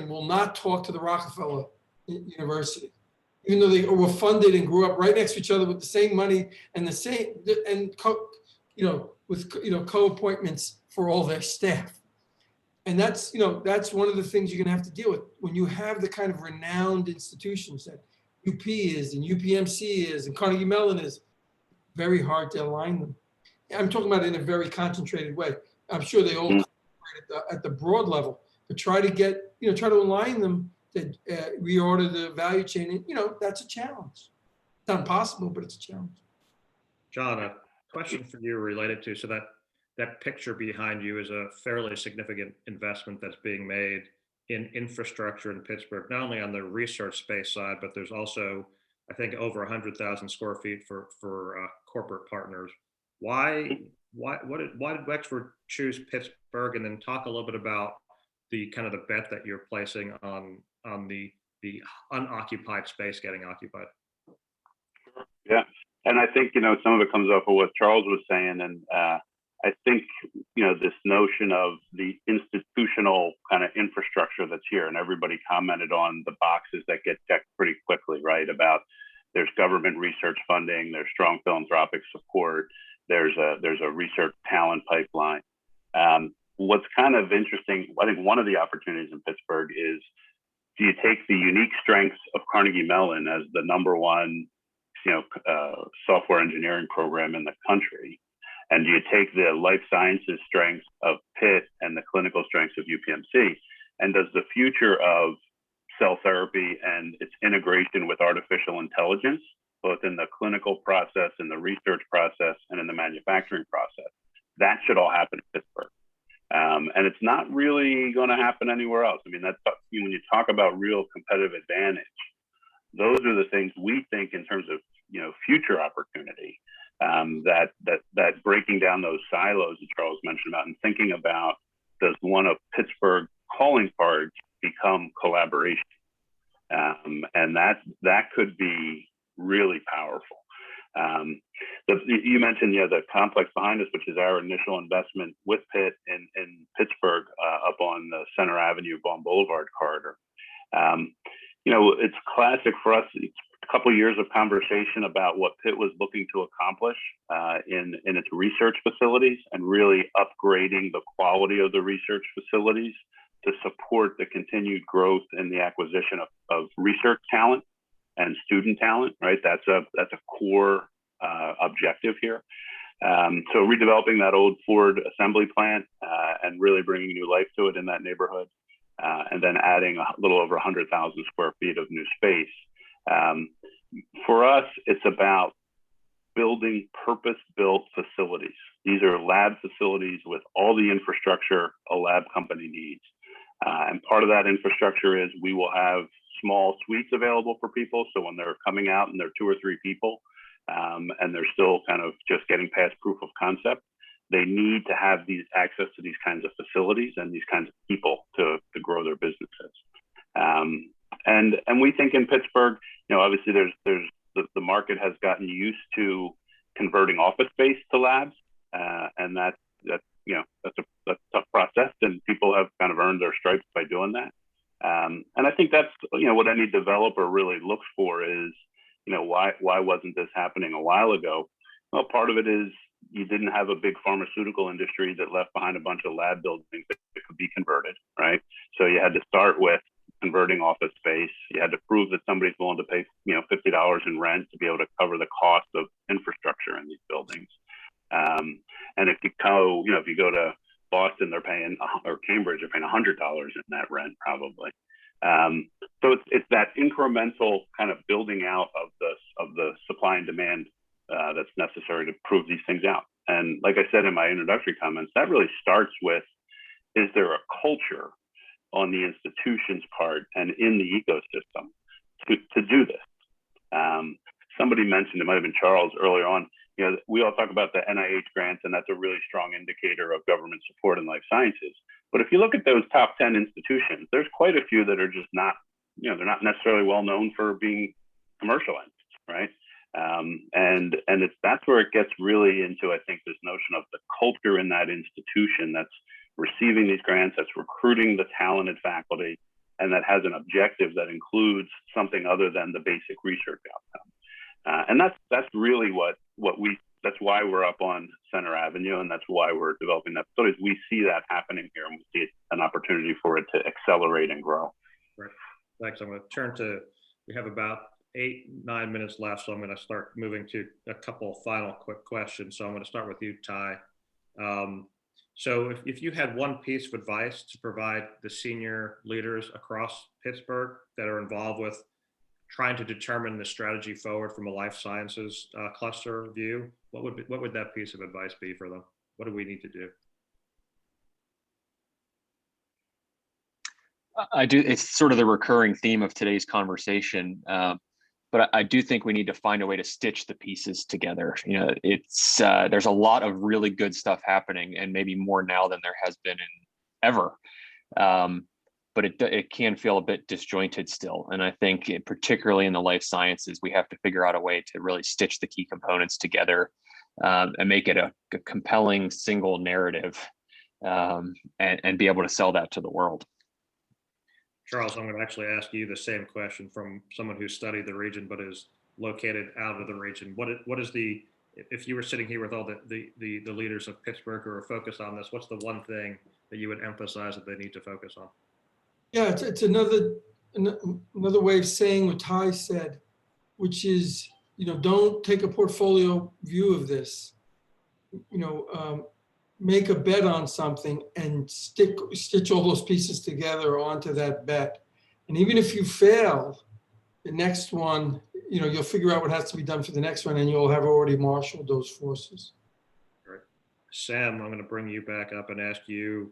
will not talk to the Rockefeller University, even though they were funded and grew up right next to each other with the same money and the same co-appointments for all their staff. And that's one of the things you're going to have to deal with when you have the kind of renowned institutions that UP is and UPMC is and Carnegie Mellon is. Very hard to align them. I'm talking about it in a very concentrated way. I'm sure they all at the broad level, but try to align them to reorder the value chain. And, that's a challenge. It's not impossible, but it's a challenge. John, a question for you related to, so that picture behind you is a fairly significant investment that's being made in infrastructure in Pittsburgh, not only on the research space side, but there's also, I think, over 100,000 square feet for corporate partners. Why did Wexford choose Pittsburgh? And then talk a little bit about the kind of the bet that you're placing on the unoccupied space getting occupied. Yeah, and I think some of it comes off of what Charles was saying, and I think this notion of the institutional kind of infrastructure that's here, and everybody commented on the boxes that get checked pretty quickly, right? About there's government research funding, there's strong philanthropic support, there's a research talent pipeline. What's kind of interesting, I think one of the opportunities in Pittsburgh is, do you take the unique strengths of Carnegie Mellon as the #1 software engineering program in the country, and do you take the life sciences strengths of Pitt and the clinical strengths of UPMC, and does the future of cell therapy and its integration with artificial intelligence, both in the clinical process, in the research process, and in the manufacturing process, that should all happen in Pittsburgh. And it's not really going to happen anywhere else. I mean, that's when you talk about real competitive advantage, those are the things we think in terms of future opportunity. That breaking down those silos that Charles mentioned about, and thinking about, does one of Pittsburgh's calling cards become collaboration? And that could be really powerful. You mentioned the complex behind us, which is our initial investment with Pitt in Pittsburgh, up on the Center Avenue Baum Boulevard corridor. It's classic for us. It's a couple of years of conversation about what Pitt was looking to accomplish in its research facilities, and really upgrading the quality of the research facilities to support the continued growth in the acquisition of research talent and student talent, right? That's a core objective here. So redeveloping that old Ford assembly plant and really bringing new life to it in that neighborhood, and then adding a little over 100,000 square feet of new space. For us, it's about building purpose-built facilities. These are lab facilities with all the infrastructure a lab company needs. And part of that infrastructure is we will have small suites available for people. So when they're coming out and they're 2 or 3 people, and they're still kind of just getting past proof of concept, they need to have these access to these kinds of facilities and these kinds of people to grow their businesses. And we think in Pittsburgh, obviously the market has gotten used to converting office space to labs, and that's a tough process, and people have kind of earned their stripes by doing that. And I think that's what any developer really looks for is, why wasn't this happening a while ago? Well, part of it is you didn't have a big pharmaceutical industry that left behind a bunch of lab buildings that could be converted, right? So you had to start with converting office space. You had to prove that somebody's willing to pay, $50 in rent to be able to cover the cost of infrastructure in these buildings. And if you go to Boston, they're paying, or Cambridge, they're paying $100 in that rent probably. So it's that incremental kind of building out of the supply and demand that's necessary to prove these things out. And like I said in my introductory comments, that really starts with, is there a culture on the institution's part and in the ecosystem to do this? Somebody mentioned, it might have been Charles earlier on, we all talk about the NIH grants, and that's a really strong indicator of government support in life sciences. But if you look at those top 10 institutions, there's quite a few that are just not, they're not necessarily well known for being commercial entities, right? And that's where it gets really into, I think, this notion of the culture in that institution that's receiving these grants, that's recruiting the talented faculty, and that has an objective that includes something other than the basic research outcome. And that's really that's why we're up on Center Avenue, and that's why we're developing that facility. We see that happening here, and we see an opportunity for it to accelerate and grow. Right. Thanks. I'm going to turn to, we have about 8-9 minutes left, so I'm going to start moving to a couple of final quick questions. So I'm going to start with you, Ty. So if you had one piece of advice to provide the senior leaders across Pittsburgh that are involved with trying to determine the strategy forward from a life sciences cluster view, what would that piece of advice be for them? What do we need to do? It's sort of the recurring theme of today's conversation, but I do think we need to find a way to stitch the pieces together. There's a lot of really good stuff happening, and maybe more now than there has been in ever. But it can feel a bit disjointed still. And I think particularly in the life sciences, we have to figure out a way to really stitch the key components together and make it a compelling single narrative and be able to sell that to the world. Charles, I'm going to actually ask you the same question from someone who studied the region but is located out of the region. What is if you were sitting here with all the leaders of Pittsburgh who are focused on this, what's the one thing that you would emphasize that they need to focus on? Yeah, it's another way of saying what Ty said, which is, don't take a portfolio view of this. Make a bet on something and stitch all those pieces together onto that bet. And even if you fail, the next one, you'll figure out what has to be done for the next one, and you'll have already marshaled those forces. Right. Sam, I'm going to bring you back up and ask you.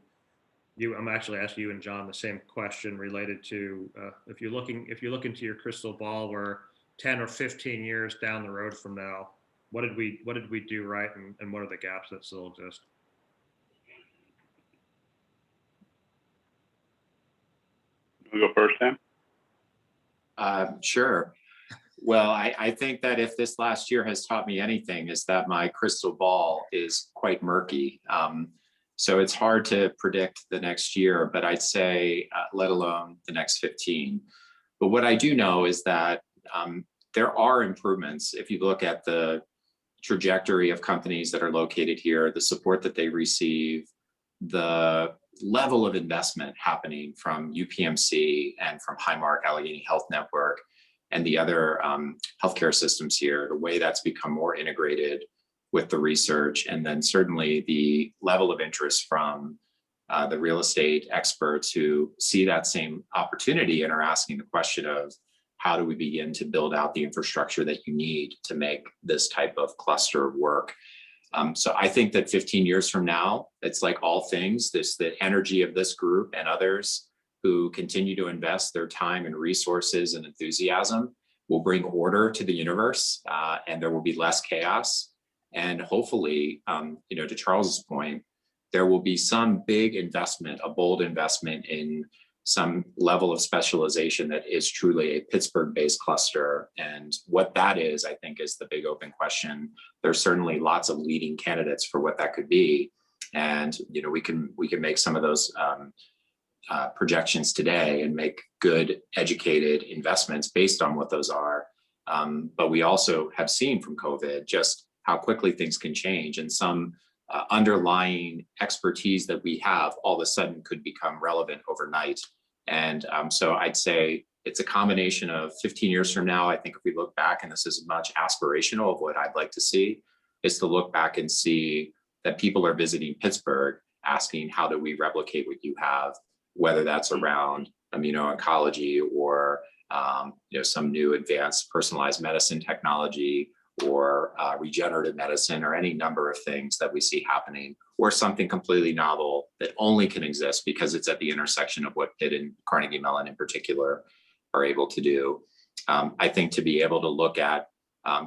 I'm actually asking you and John the same question related to if you look into your crystal ball, where 10 or 15 years down the road from now, what did we do right, and what are the gaps that still exist? We go first, Sam? Sure. Well, I think that if this last year has taught me anything, is that my crystal ball is quite murky. So it's hard to predict the next year, but I'd say, let alone the next 15. But what I do know is that there are improvements. If you look at the trajectory of companies that are located here, the support that they receive, the level of investment happening from UPMC and from Highmark Allegheny Health Network and the other healthcare systems here, the way that's become more integrated with the research, and then certainly the level of interest from the real estate experts who see that same opportunity and are asking the question of how do we begin to build out the infrastructure that you need to make this type of cluster work. So I think that 15 years from now, it's like all things, the energy of this group and others who continue to invest their time and resources and enthusiasm will bring order to the universe, and there will be less chaos. And hopefully, to Charles's point, there will be some big investment, a bold investment in some level of specialization that is truly a Pittsburgh-based cluster. And what that is, I think, is the big open question. There's certainly lots of leading candidates for what that could be. And, we can make some of those projections today and make good, educated investments based on what those are. But we also have seen from COVID just how quickly things can change, and some underlying expertise that we have all of a sudden could become relevant overnight. And so I'd say it's a combination of 15 years from now. I think if we look back, and this is much aspirational of what I'd like to see, is to look back and see that people are visiting Pittsburgh asking, how do we replicate what you have, whether that's around immuno-oncology or some new advanced personalized medicine technology, or regenerative medicine, or any number of things that we see happening, or something completely novel that only can exist because it's at the intersection of what Pitt and Carnegie Mellon in particular are able to do. I think to be able to look at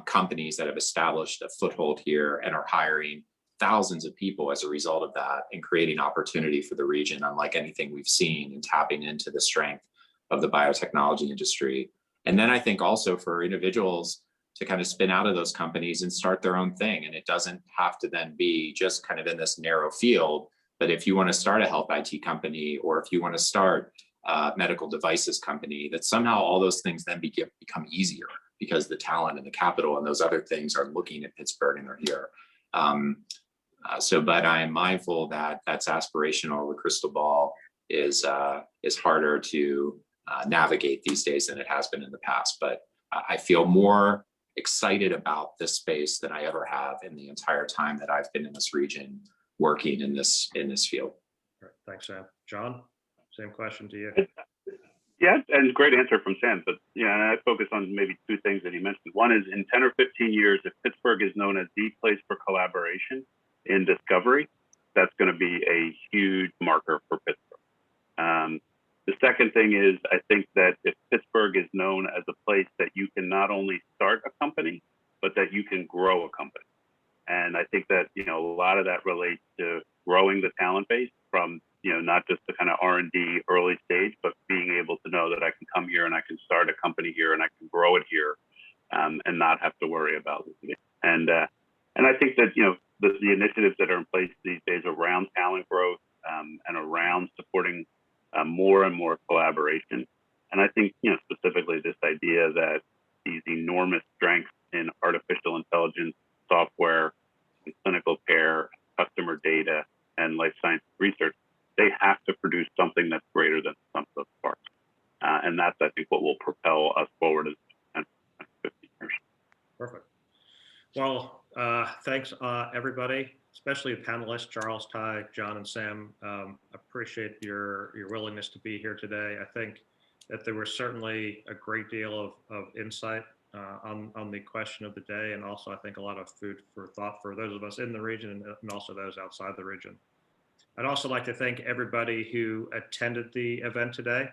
companies that have established a foothold here and are hiring thousands of people as a result of that, and creating opportunity for the region unlike anything we've seen, and tapping into the strength of the biotechnology industry. And then I think also for individuals to kind of spin out of those companies and start their own thing. And it doesn't have to then be just kind of in this narrow field, but if you want to start a health IT company, or if you want to start a medical devices company, that somehow all those things then become easier because the talent and the capital and those other things are looking at Pittsburgh and they're here. But I am mindful that that's aspirational. The crystal ball is harder to navigate these days than it has been in the past. But I feel more excited about this space than I ever have in the entire time that I've been in this region working in this field. All right, thanks, Sam. John, same question to you. Yeah, and great answer from Sam. But I focus on maybe two things that he mentioned. One is, in 10 or 15 years, if Pittsburgh is known as the place for collaboration in discovery, that's going to be a huge marker for Pittsburgh. The second thing is, I think that if Pittsburgh is known as a place that you can not only start a company, but that you can grow a company. And I think that, a lot of that relates to growing the talent base from, not just the kind of R&D early stage, but being able to know that I can come here and I can start a company here and I can grow it here, and not have to worry about it. And I think that, the initiatives that are in place these days around talent growth, and around supporting more and more collaboration. And I think, specifically this idea that these enormous strengths in artificial intelligence, software, and clinical care, customer data, and life science research, they have to produce something that's greater than the sum of the parts. And that's, I think, what will propel us forward as 10, 15 years. Perfect. Well, thanks, everybody, especially the panelists, Charles, Ty, John, and Sam. Appreciate your willingness to be here today. I think that there was certainly a great deal of insight on the question of the day, and also I think a lot of food for thought for those of us in the region and also those outside the region. I'd also like to thank everybody who attended the event today.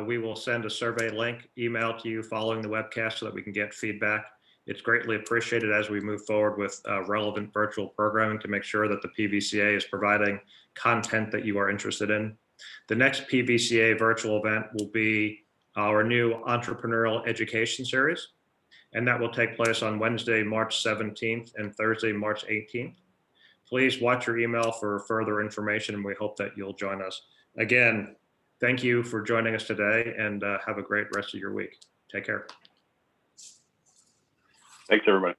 We will send a survey link email to you following the webcast so that we can get feedback. It's greatly appreciated as we move forward with relevant virtual programming to make sure that the PVCA is providing content that you are interested in. The next PVCA virtual event will be our new entrepreneurial education series, and that will take place on Wednesday, March 17th and Thursday, March 18th. Please watch your email for further information, and we hope that you'll join us. Again, thank you for joining us today, and have a great rest of your week. Take care. Thanks, everybody.